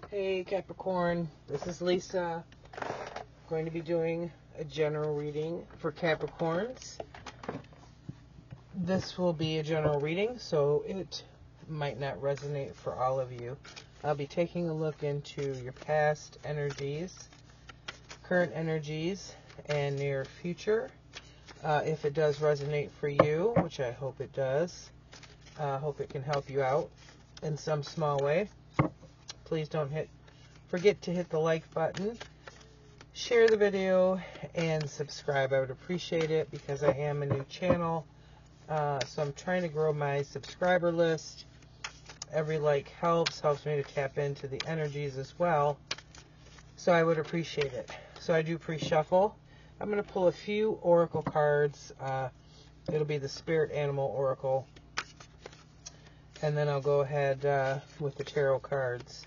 Hey Capricorn, this is Lisa. I'm going to be doing a general reading for Capricorns. This will be a general reading, so it might not resonate for all of you. I'll be taking a look into your past energies, current energies, and near future. If it does resonate for you, which I hope it does, hope it can help you out in some small way. Please don't forget to hit the like button, share the video, and subscribe. I would appreciate it because I am a new channel. So I'm trying to grow my subscriber list. Every like helps me to tap into the energies as well. So I would appreciate it. So I do pre-shuffle. I'm going to pull a few oracle cards. It'll be the Spirit Animal Oracle. And then I'll go ahead with the tarot cards.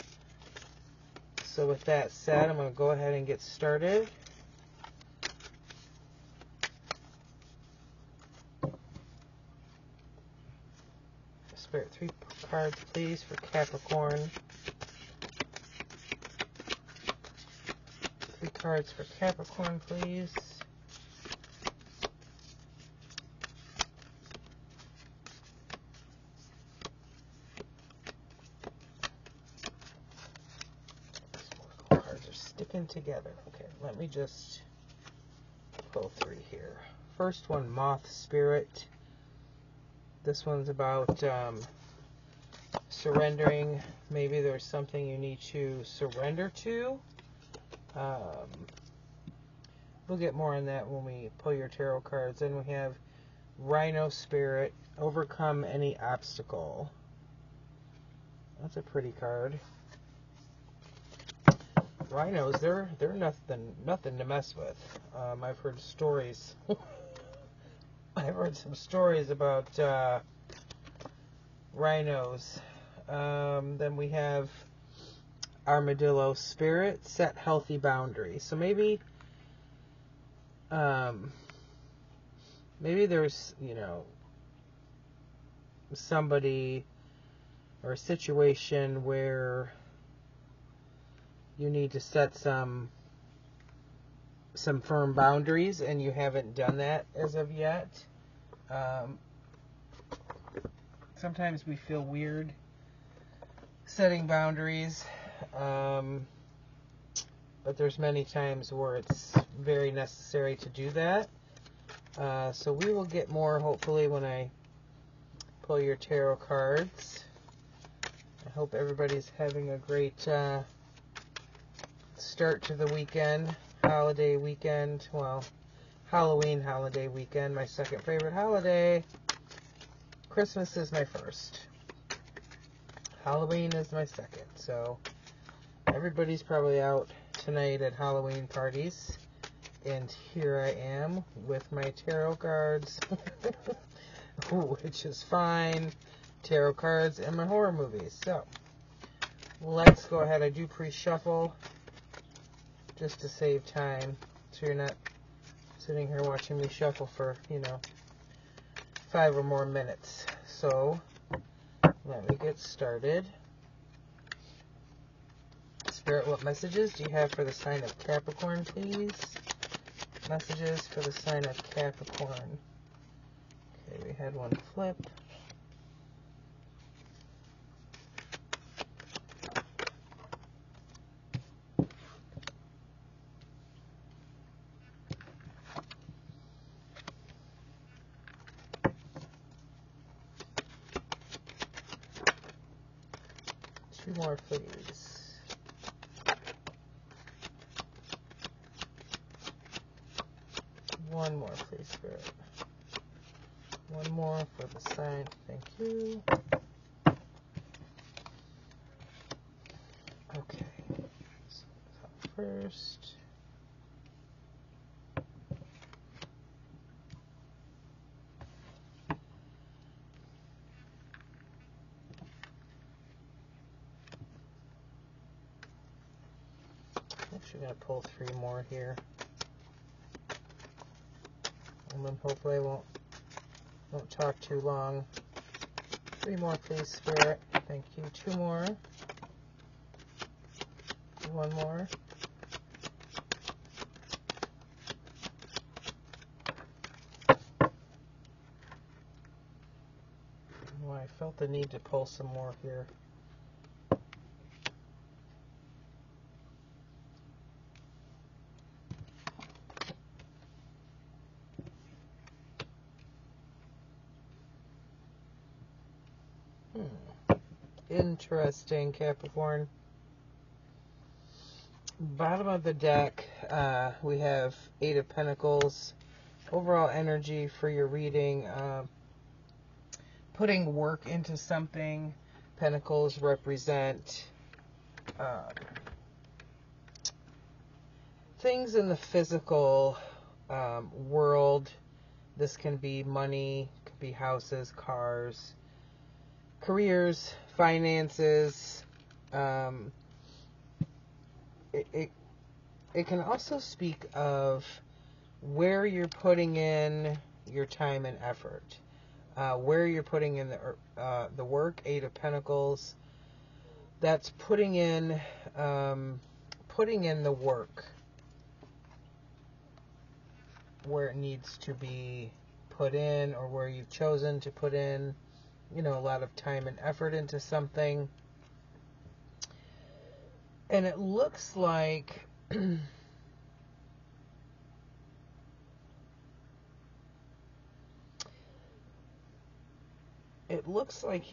So with that said, I'm going to go ahead and get started. Spirit, 3 cards, please, for Capricorn. 3 cards for Capricorn, please. Sticking together. Okay, let me just pull 3 here. First one, Moth Spirit. This one's about surrendering. Maybe there's something you need to surrender to. We'll get more on that when we pull your tarot cards. Then we have Rhino Spirit. Overcome any obstacle. That's a pretty card. Rhinos, they're nothing to mess with. I've heard stories. I've heard some stories about rhinos. Then we have Armadillo Spirit. Set healthy boundaries. So maybe there's, somebody or a situation where you need to set some firm boundaries, and you haven't done that as of yet. Sometimes we feel weird setting boundaries, but there's many times where it's very necessary to do that. So we will get more, hopefully, when I pull your tarot cards. I hope everybody's having a great start to the weekend, holiday weekend, well, Halloween holiday weekend, my second favorite holiday. Christmas is my first. Halloween is my second. So everybody's probably out tonight at Halloween parties. And here I am with my tarot cards, which is fine. Tarot cards and my horror movies. So let's go ahead. I do pre-shuffle just to save time, so you're not sitting here watching me shuffle for, 5 or more minutes. So let me get started. Spirit, what messages do you have for the sign of Capricorn, please? Messages for the sign of Capricorn. Okay, we had one flip. Two more, please. One more, please, Spirit. One more for the sign. Thank you. Okay. So first. Actually, going to pull 3 more here. And then hopefully I won't talk too long. 3 more, please, Spirit. Thank you. 2 more. One more. Well, I felt the need to pull some more here. Interesting, Capricorn. Bottom of the deck, we have Eight of Pentacles. Overall energy for your reading, putting work into something. Pentacles represent things in the physical world. This can be money, could be houses, cars, careers, finances. It can also speak of where you're putting in your time and effort, where you're putting in the work. Eight of Pentacles. That's putting in the work where it needs to be put in, or where you've chosen to put in, a lot of time and effort into something. And it looks like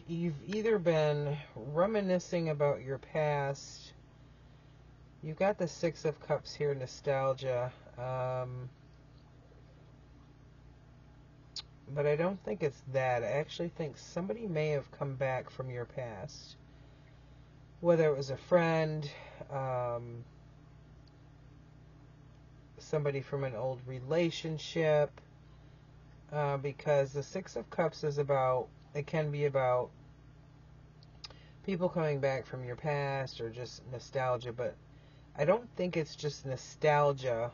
you've either been reminiscing about your past. You've got the Six of Cups here, nostalgia. But I don't think it's that. I actually think somebody may have come back from your past. Whether it was a friend, somebody from an old relationship, because the Six of Cups it can be about people coming back from your past or just nostalgia, but I don't think it's just nostalgia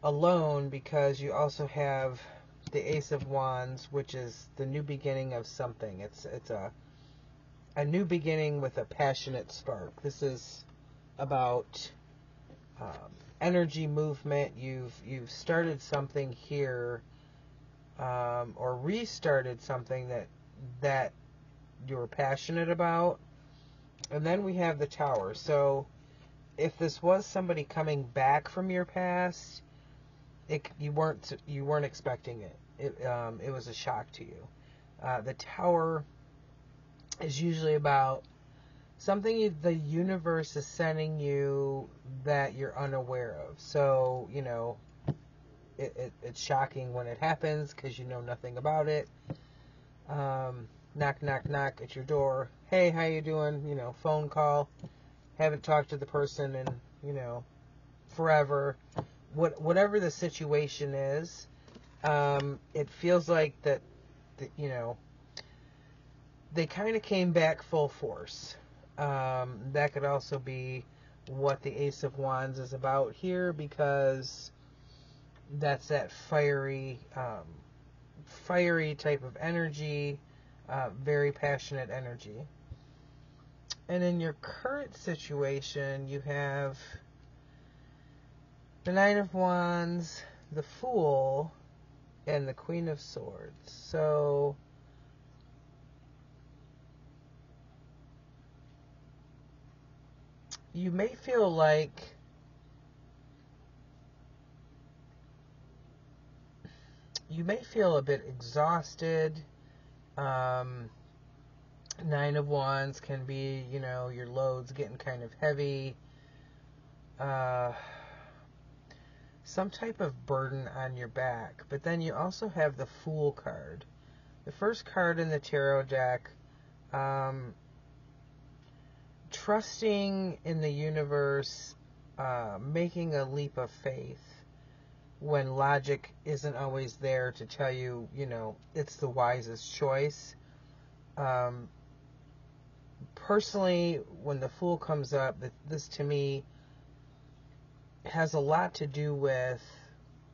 alone, because you also have the Ace of Wands, which is the new beginning of something. It's a new beginning with a passionate spark. This is about energy movement. You've started something here, or restarted something that you're passionate about. And then we have the Tower. So if this was somebody coming back from your past, you weren't expecting it. It was a shock to you. The Tower is usually about something the universe is sending you that you're unaware of. So, it's shocking when it happens because you know nothing about it. Knock, knock, knock at your door. Hey, how you doing? Phone call. Haven't talked to the person in, forever. Whatever the situation is, it feels like that, they kind of came back full force. That could also be what the Ace of Wands is about here, because that's that fiery type of energy, very passionate energy. And in your current situation, you have the Nine of Wands, the Fool, and the Queen of Swords. So you may feel like a bit exhausted. Nine of Wands can be, your load's getting kind of heavy. Some type of burden on your back. But then you also have the Fool card. The first card in the tarot deck, trusting in the universe, making a leap of faith when logic isn't always there to tell you, it's the wisest choice. Personally, when the Fool comes up, this to me has a lot to do with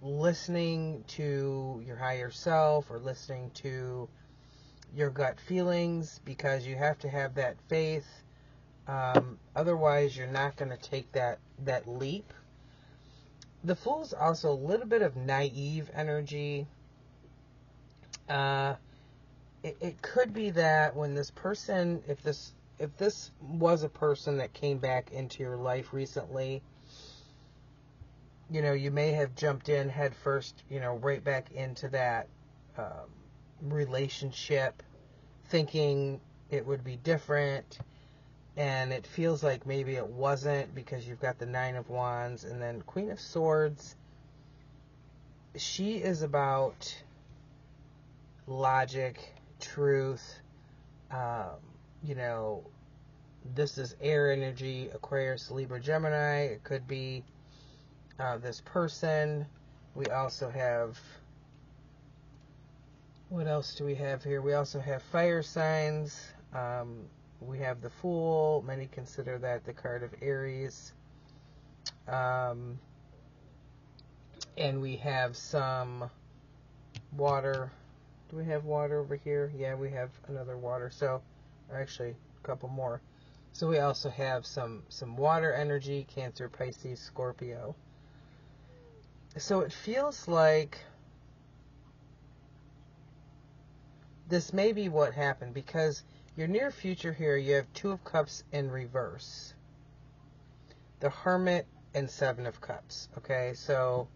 listening to your higher self, or listening to your gut feelings, because you have to have that faith Otherwise, you're not going to take that leap. The Fool's also a little bit of naive energy. It could be that when this person, if this was a person that came back into your life recently, you may have jumped in head first, right back into that relationship, thinking it would be different, and it feels like maybe it wasn't, because you've got the Nine of Wands, and then Queen of Swords. She is about logic, truth. This is air energy, Aquarius, Libra, Gemini. It could be this person. We also have, what else do we have here? We also have fire signs. We have the Fool. Many consider that the card of Aries. And we have some water. Do we have water over here? Yeah, we have another water. So, actually, a couple more. So we also have some water energy, Cancer, Pisces, Scorpio. So it feels like this may be what happened, because your near future here, you have Two of Cups in reverse, the Hermit, and Seven of Cups. Okay, so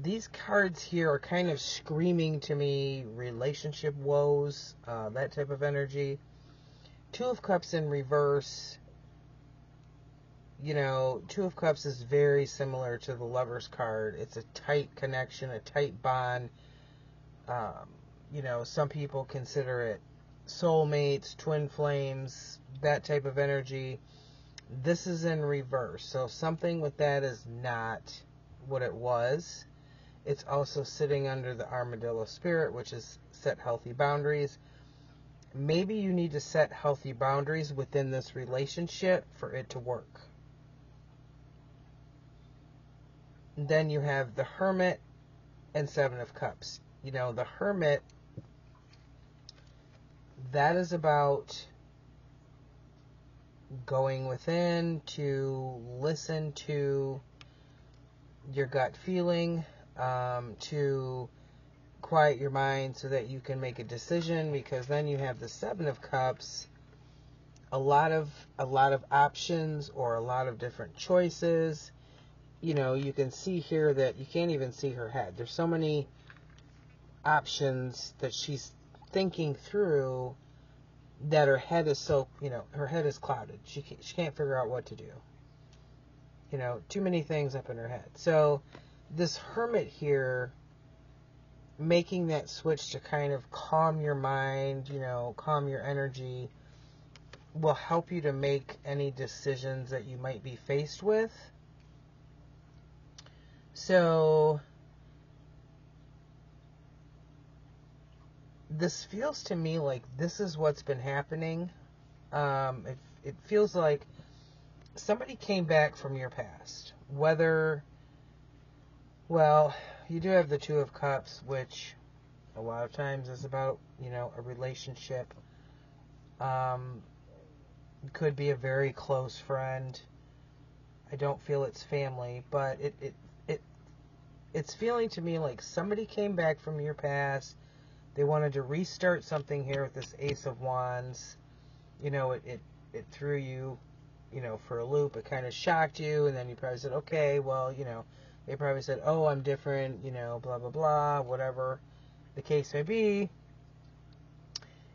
these cards here are kind of screaming to me relationship woes, that type of energy. Two of Cups in reverse. Two of Cups is very similar to the Lover's card. It's a tight connection, a tight bond. Some people consider it soulmates, twin flames, that type of energy. This is in reverse. So something with that is not what it was. It's also sitting under the Armadillo spirit, which is set healthy boundaries. Maybe you need to set healthy boundaries within this relationship for it to work. Then you have the Hermit and Seven of Cups. The Hermit, that is about going within to listen to your gut feeling, to quiet your mind so that you can make a decision, because then you have the Seven of Cups, a lot of options, or a lot of different choices. You can see here that you can't even see her head. There's so many options that she's thinking through that her head is her head is clouded. She can't figure out what to do. Too many things up in her head. So this Hermit here, making that switch to kind of calm your mind, calm your energy, will help you to make any decisions that you might be faced with. So this feels to me like this is what's been happening. It feels like somebody came back from your past. Whether, well, you do have the Two of Cups, which a lot of times is about, a relationship. Could be a very close friend. I don't feel it's family, but it's feeling to me like somebody came back from your past. They wanted to restart something here with this Ace of Wands. It threw you, for a loop. It kind of shocked you, and then you probably said, okay, well, they probably said, oh, I'm different, blah, blah, blah, whatever the case may be.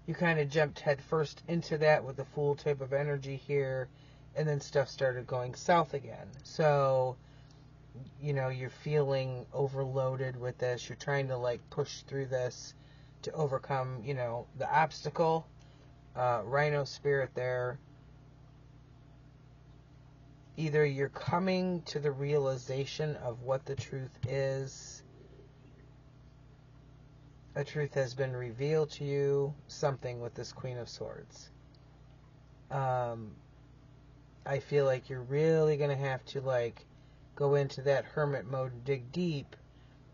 You kind of jumped head first into that with the Fool type of energy here, and then stuff started going south again. So, you're feeling overloaded with this. You're trying to, push through this to overcome, the obstacle. Rhino spirit there. Either you're coming to the realization of what the truth is. A truth has been revealed to you. Something with this Queen of Swords. I feel like you're really going to have to, go into that hermit mode and dig deep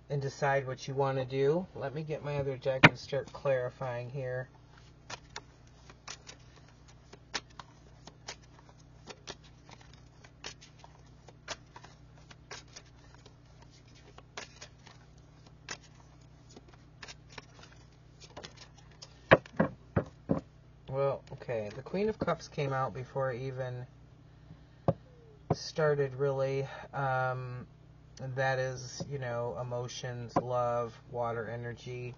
and decide what you want to do. Let me get my other deck and start clarifying here. Well, okay. The Queen of Cups came out before I even started, really. That is, you know, emotions, love, water energy.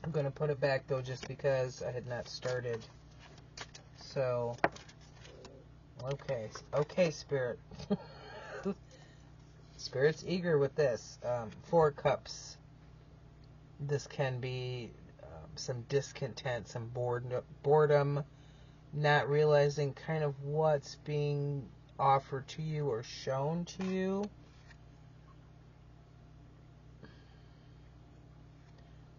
I'm going to put it back, though, just because I had not started. So, okay. Okay, Spirit. Spirit's eager with this. 4 Cups. This can be some discontent, some boredom, not realizing kind of what's being offered to you or shown to you.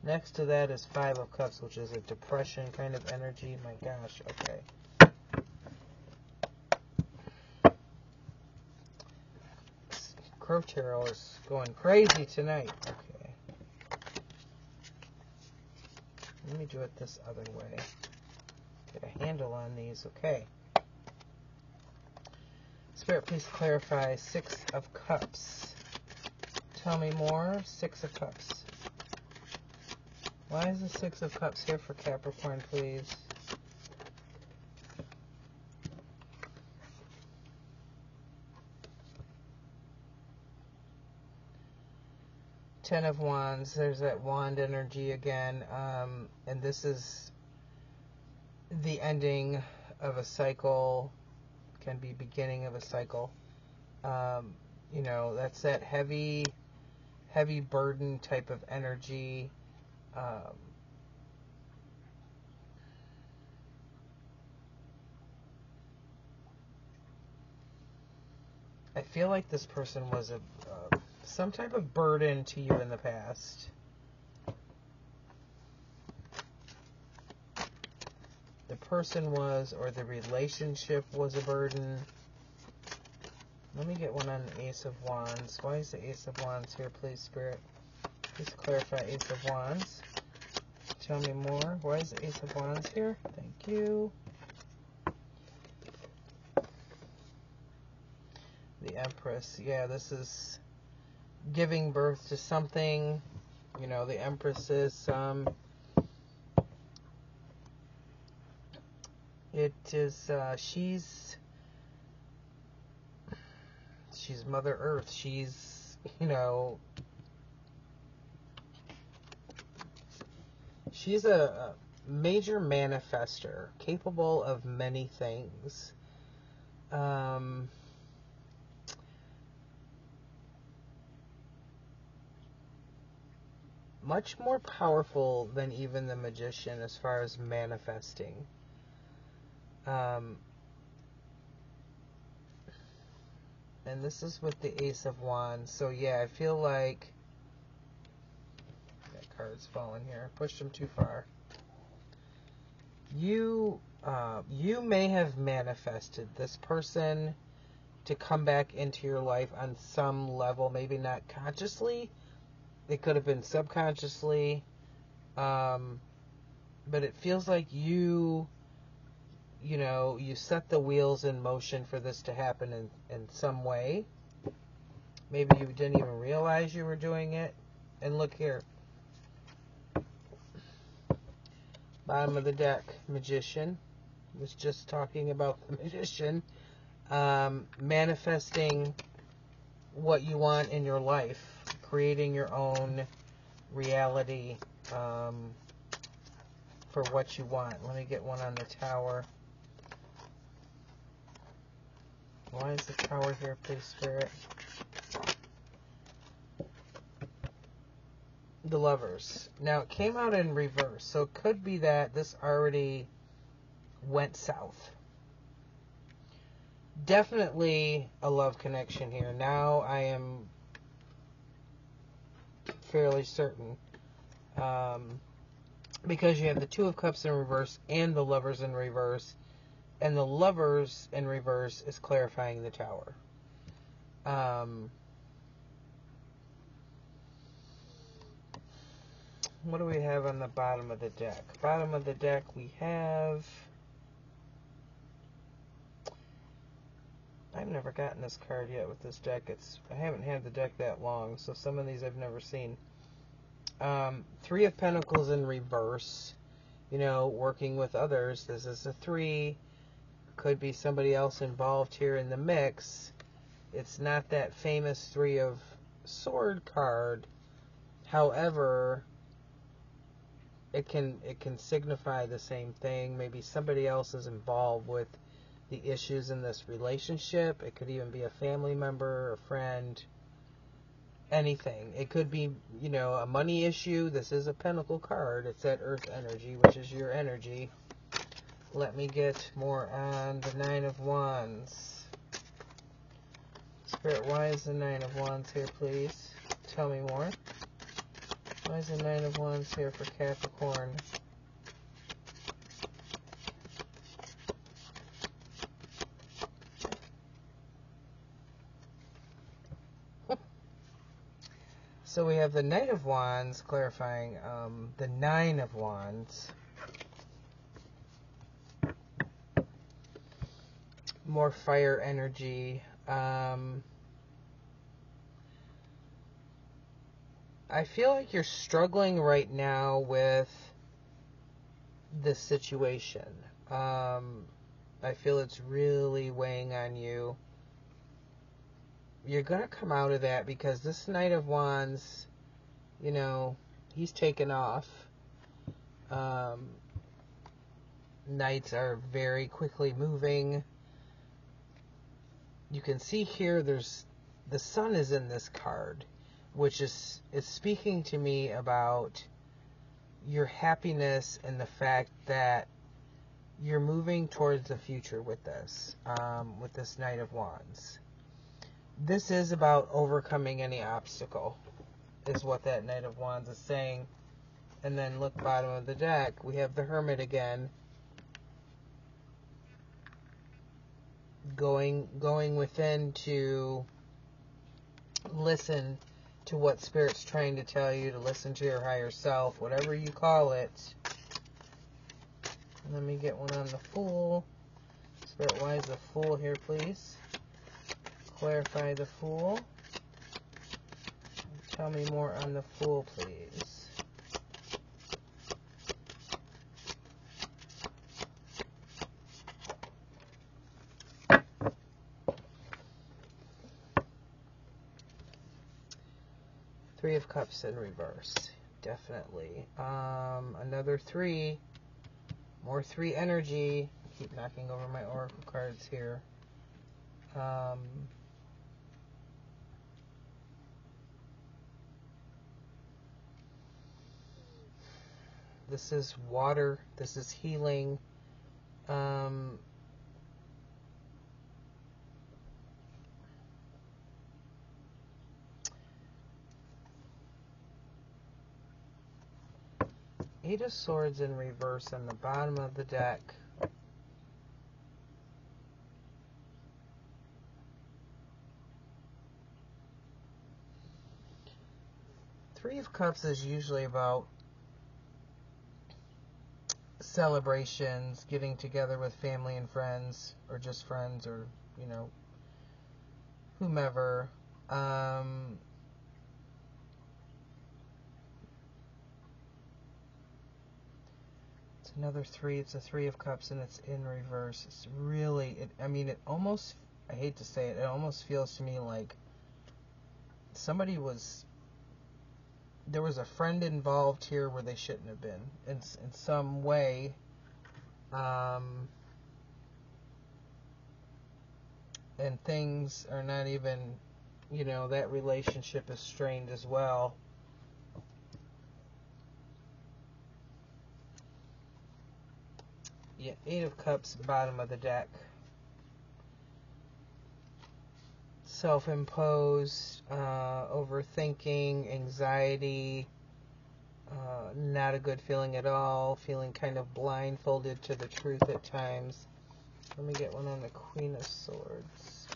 Next to that is 5 of Cups, which is a depression kind of energy. My gosh, okay. Crow Tarot is going crazy tonight. Okay. Let me do it this other way. Get a handle on these. Okay. Spirit, please clarify 6 of Cups. Tell me more. 6 of Cups. Why is the 6 of Cups here for Capricorn, please? Ten of Wands. There's that wand energy again. And this is the ending of a cycle. Can be beginning of a cycle. You know, that's that heavy burden type of energy. I feel like this person was some type of burden to you in the past. The person was, or the relationship was a burden. Let me get one on the Ace of Wands. Why is the Ace of Wands here, please, Spirit? Please clarify Ace of Wands. Tell me more. Why is the Ace of Wands here? Thank you. The Empress. Yeah, this is giving birth to something. You know, the Empress is she's Mother Earth. She's, you know, she's a major manifester, capable of many things. Much more powerful than even the Magician as far as manifesting. And this is with the Ace of Wands. So yeah, I feel like that card's falling here. Pushed them too far. You may have manifested this person to come back into your life on some level, maybe not consciously. It could have been subconsciously. But it feels like you set the wheels in motion for this to happen in some way. Maybe you didn't even realize you were doing it. And look here. Bottom of the deck, Magician. Was just talking about the Magician. Manifesting what you want in your life. Creating your own reality for what you want. Let me get one on the Tower. Why is the Tower here, please, Spirit? The Lovers. Now, it came out in reverse, so it could be that this already went south. Definitely a love connection here. Now I am fairly certain. Because you have the Two of Cups in reverse and the Lovers in reverse. And the Lovers in reverse is clarifying the Tower. What do we have on the bottom of the deck? Bottom of the deck we have... I've never gotten this card yet with this deck. I haven't had the deck that long, so some of these I've never seen. 3 of Pentacles in reverse. working with others. This is a 3. Could be somebody else involved here in the mix. It's not that famous 3 of Sword card. However, it can signify the same thing. Maybe somebody else is involved with the issues in this relationship. It could even be a family member, a friend, anything. It could be, a money issue. This is a Pentacle card. It's that Earth energy, which is your energy. Let me get more on the 9 of Wands. Spirit, why is the 9 of Wands here, please? Tell me more. Why is the 9 of Wands here for Capricorn? So we have the Knight of Wands clarifying the 9 of Wands. More fire energy. I feel like you're struggling right now with this situation. I feel it's really weighing on you. You're going to come out of that because this Knight of Wands, he's taken off. Knights are very quickly moving. You can see here the sun is in this card, which is speaking to me about your happiness and the fact that you're moving towards the future with this Knight of Wands. This is about overcoming any obstacle, is what that Knight of Wands is saying. And then look, bottom of the deck, we have the Hermit again. Going within to listen to what Spirit's trying to tell you, to listen to your higher self, whatever you call it. Let me get one on the Fool. Spirit, why is the Fool here, please? Clarify the Fool. Tell me more on the Fool, please. Three of Cups in reverse. Definitely. Another 3. More 3 energy. Keep knocking over my oracle cards here. This is water. This is healing. Eight of Swords in reverse on the bottom of the deck. Three of Cups is usually about celebrations, getting together with family and friends, or just friends, or, whomever. It's another 3. It's a 3 of Cups, and it's in reverse. It's really, it almost, I hate to say it, it almost feels to me like there was a friend involved here where they shouldn't have been in some way. And things are not even, that relationship is strained as well. Yeah, 8 of Cups, bottom of the deck. Self-imposed, overthinking, anxiety, not a good feeling at all, feeling kind of blindfolded to the truth at times. Let me get one on the Queen of Swords.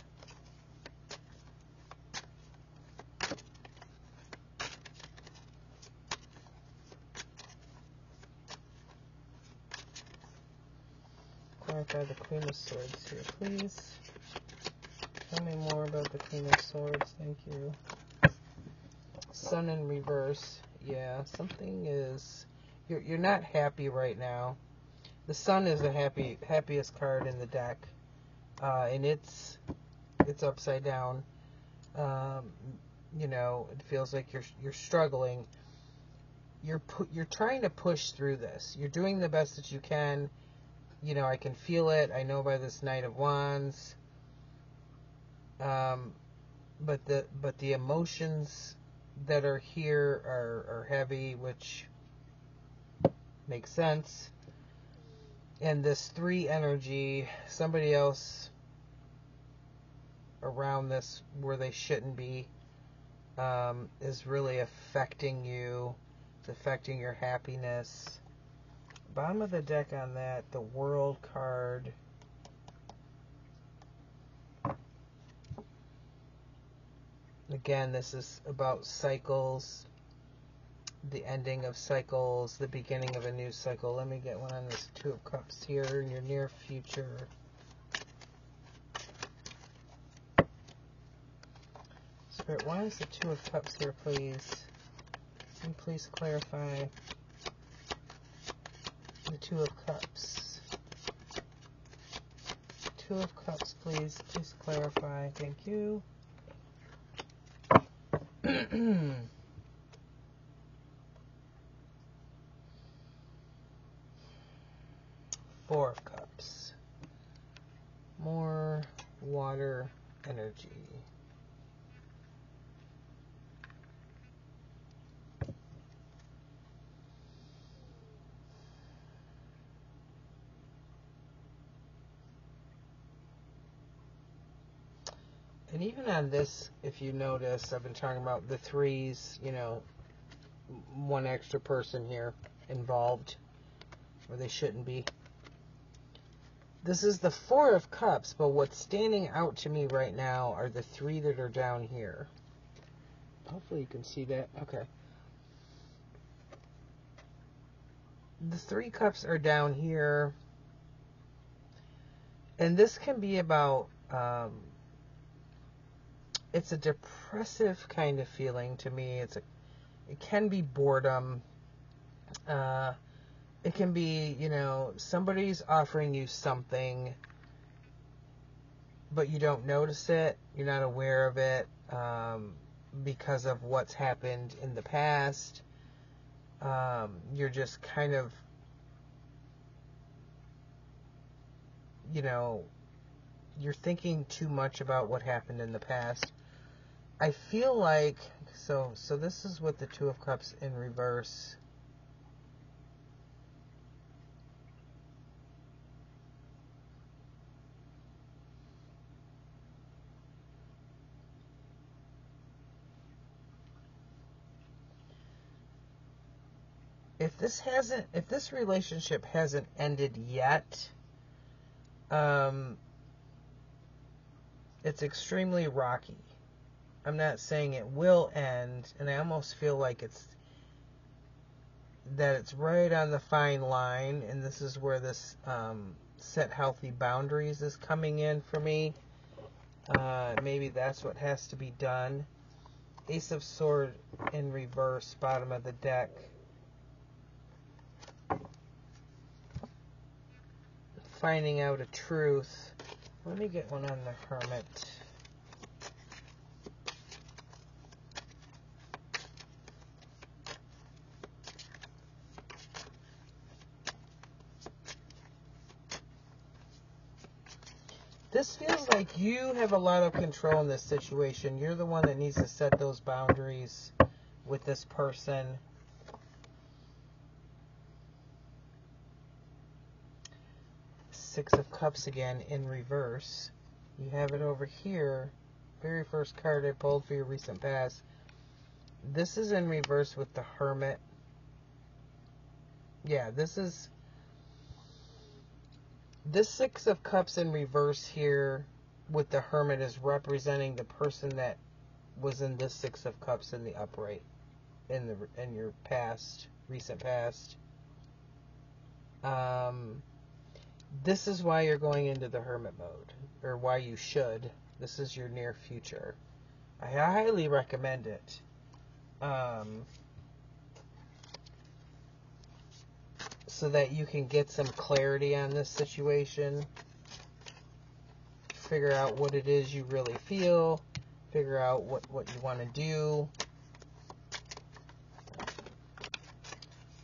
Clarify the Queen of Swords here, please. Tell me more about the Queen of Swords. Thank you. Sun in reverse. Yeah, you're not happy right now. The Sun is the happiest card in the deck, and it's upside down. You know, it feels like you're struggling. You're trying to push through this. You're doing the best that you can. You know, I can feel it. I know by this Knight of Wands. But the emotions that are here are heavy, which makes sense. And this 3 energy, somebody else around this where they shouldn't be, is really affecting you. It's affecting your happiness. Bottom of the deck on that, the World card. Again, this is about cycles, the ending of cycles, the beginning of a new cycle. Let me get one on this 2 of Cups here in your near future. Spirit, why is the 2 of Cups here, please? Can you please clarify the 2 of Cups? 2 of Cups, please. Please clarify. Thank you. 4 of Cups. More water energy. And even on this, if you notice, I've been talking about the 3s, you know, 1 extra person here involved where they shouldn't be. This is the 4 of Cups, but what's standing out to me right now are the 3 that are down here. Hopefully you can see that. Okay. The 3 cups are down here. And this can be about, it's a depressive kind of feeling to me. It can be boredom. It can be, you know, somebody's offering you something, but you don't notice it. You're not aware of it because of what's happened in the past. You're just kind of, you know, you're thinking too much about what happened in the past. I feel like, so this is with the 2 of Cups in reverse. If this relationship hasn't ended yet, it's extremely rocky. I'm not saying it will end, and I almost feel like it's right on the fine line, and this is where this set healthy boundaries is coming in for me. Maybe that's what has to be done. Ace of Swords in reverse, bottom of the deck. Finding out a truth. Let me get one on the Hermit. This feels like you have a lot of control in this situation. You're the one that needs to set those boundaries with this person. Six of Cups again in reverse. You have it over here. Very first card I pulled for your recent past. This is in reverse with the Hermit. Yeah, this 6 of Cups in reverse here with the Hermit is representing the person that was in this 6 of Cups in the upright in your past, recent past. This is why you're going into the Hermit mode, or why you should. This is your near future. I highly recommend it. so that you can get some clarity on this situation. Figure out what it is you really feel. Figure out what you want to do.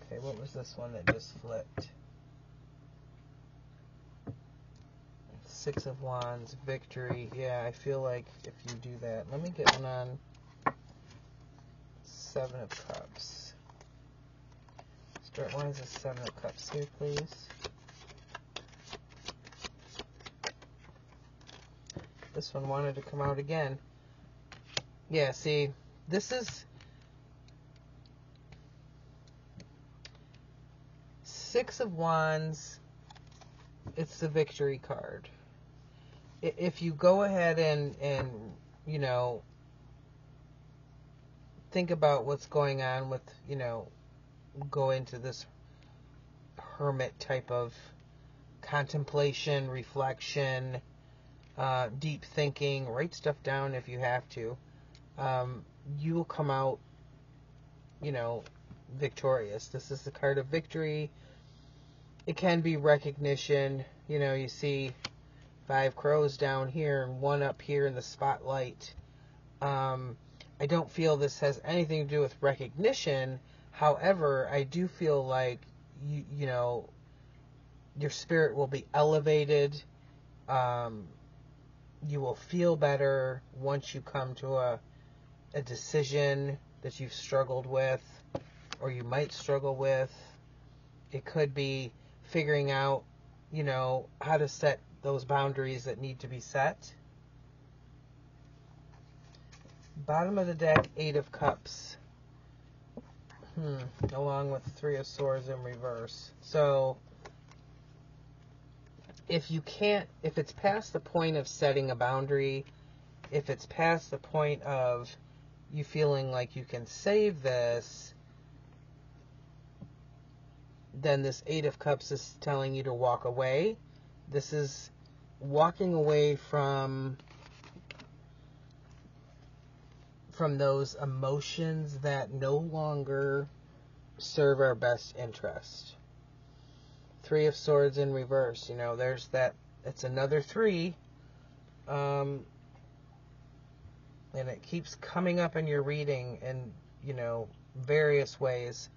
Okay, what was this one that just flipped? Six of Wands, victory. Yeah, I feel like if you do that. Let me get one on Seven of Cups. Start. Why is the Seven of Cups here, please? This one wanted to come out again. Yeah, see, this is Six of Wands. It's the victory card. If you go ahead and you know, think about what's going on with, you know, go into this hermit type of contemplation, reflection, deep thinking, write stuff down if you have to, you will come out, you know, victorious. This is the card of victory. It can be recognition. You know, you see 5 crows down here and 1 up here in the spotlight. I don't feel this has anything to do with recognition. However, I do feel like, you know, your spirit will be elevated. You will feel better once you come to a decision that you've struggled with, or you might struggle with. It could be figuring out, you know, how to set those boundaries that need to be set. Bottom of the deck, 8 of Cups. Along with 3 of Swords in reverse. So, if it's past the point of setting a boundary, if it's past the point of you feeling like you can save this, then this 8 of Cups is telling you to walk away. This is walking away from those emotions that no longer serve our best interest. 3 of Swords in reverse. You know, there's that. It's another 3. And it keeps coming up in your reading in, you know, various ways.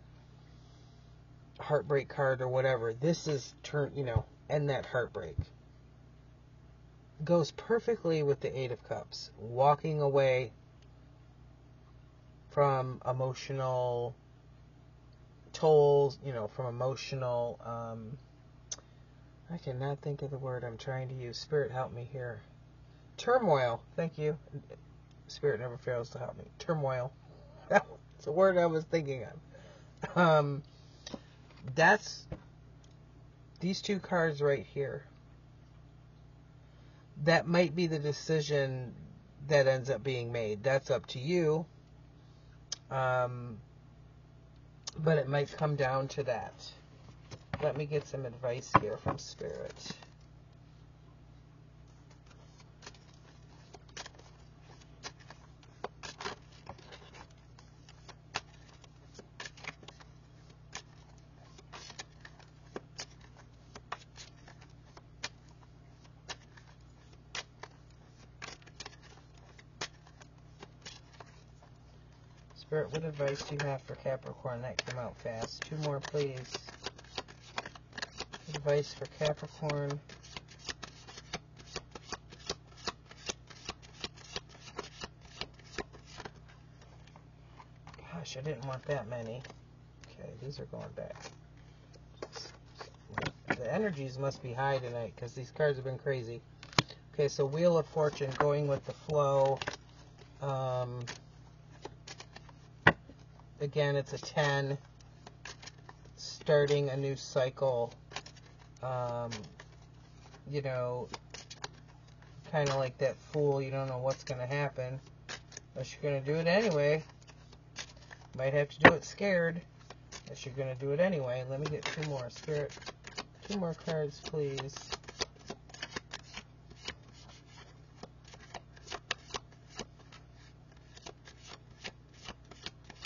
Heartbreak card or whatever. This is end that heartbreak. Goes perfectly with the 8 of Cups. Walking away from emotional tolls, you know, from emotional, I cannot think of the word I'm trying to use. Spirit, help me here. Turmoil. Thank you. Spirit never fails to help me. Turmoil. That's the word I was thinking of. That's these 2 cards right here. That might be the decision that ends up being made. That's up to you. But it might come down to that. Let me get some advice here from Spirit. Spirit, what advice do you have for Capricorn? That came out fast. 2 more, please. Advice for Capricorn. Gosh, I didn't want that many. Okay, these are going back. The energies must be high tonight because these cards have been crazy. Okay, so Wheel of Fortune, going with the flow. Again, it's a 10. Starting a new cycle. You know, kind of like that Fool. You don't know what's going to happen, but you're going to do it anyway. Might have to do it scared, but you're going to do it anyway. Let me get 2 more. Spirit, 2 more cards, please.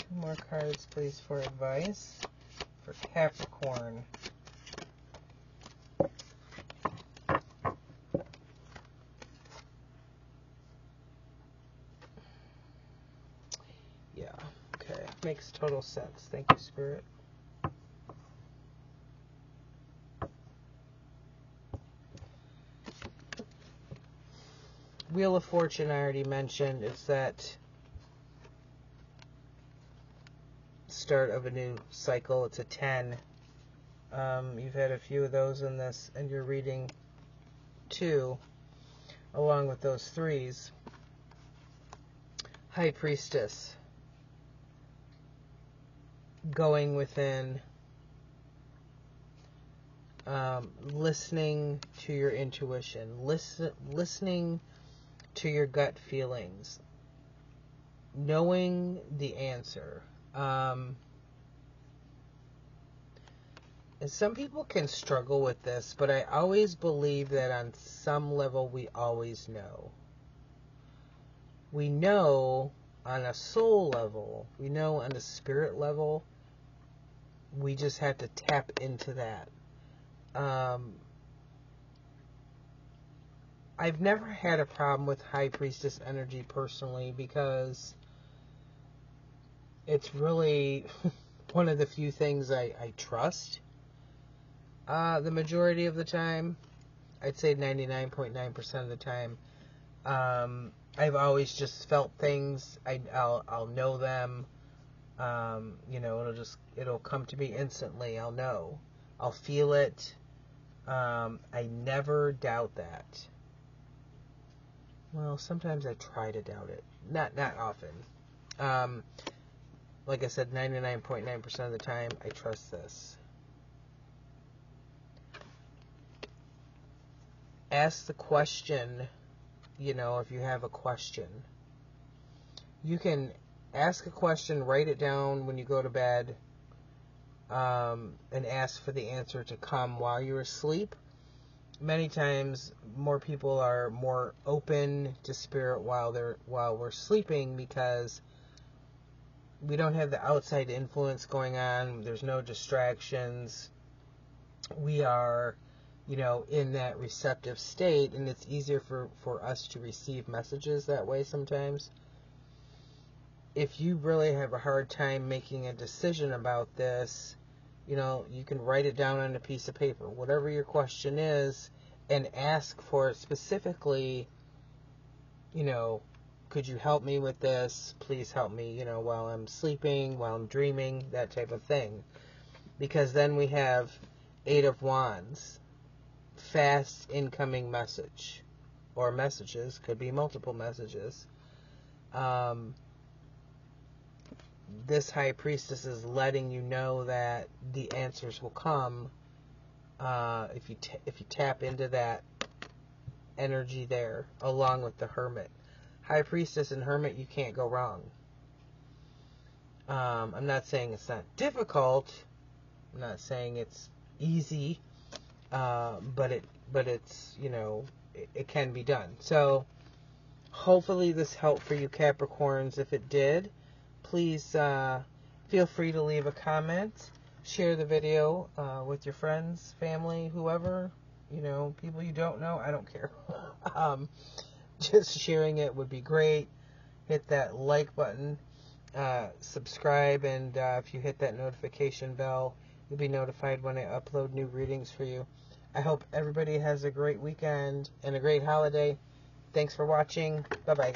2 more cards, please, for advice for Capricorn. makes total sense. Thank you, Spirit. Wheel of Fortune, I already mentioned. It's that start of a new cycle. It's a 10. You've had a few of those in this, and you're reading 2, along with those 3s. High Priestess. Going within, listening to your intuition, listening to your gut feelings, knowing the answer. And some people can struggle with this, but I always believe that on some level we always know. We know on a soul level, we know on a spirit level, we just have to tap into that. I've never had a problem with High Priestess energy personally, because it's really one of the few things I trust. The majority of the time, I'd say 99.9% of the time, I've always just felt things. I'll know them. It'll come to me instantly. I'll know. I'll feel it. I never doubt that. Well, sometimes I try to doubt it. Not often. Like I said, 99.9% of the time, I trust this. Ask the question, if you have a question. You can ask a question, write it down when you go to bed, and ask for the answer to come while you're asleep. Many times, more people are more open to spirit while we're sleeping, because we don't have the outside influence going on. There's no distractions. We are, in that receptive state, and it's easier for us to receive messages that way sometimes. If you really have a hard time making a decision about this, you can write it down on a piece of paper, whatever your question is, and ask for it specifically. Could you help me with this? Please help me, while I'm sleeping, while I'm dreaming, that type of thing. Because then we have 8 of Wands, fast incoming message, or messages, could be multiple messages. This High Priestess is letting you know that the answers will come if you tap into that energy there, along with the Hermit. High Priestess and Hermit, you can't go wrong. I'm not saying it's not difficult. I'm not saying it's easy, but it's it can be done. So hopefully this helped for you, Capricorns. If it did, please feel free to leave a comment. Share the video with your friends, family, whoever, people you don't know. I don't care. Just sharing it would be great. Hit that like button, subscribe, and if you hit that notification bell, you'll be notified when I upload new readings for you. I hope everybody has a great weekend and a great holiday. Thanks for watching. Bye-bye.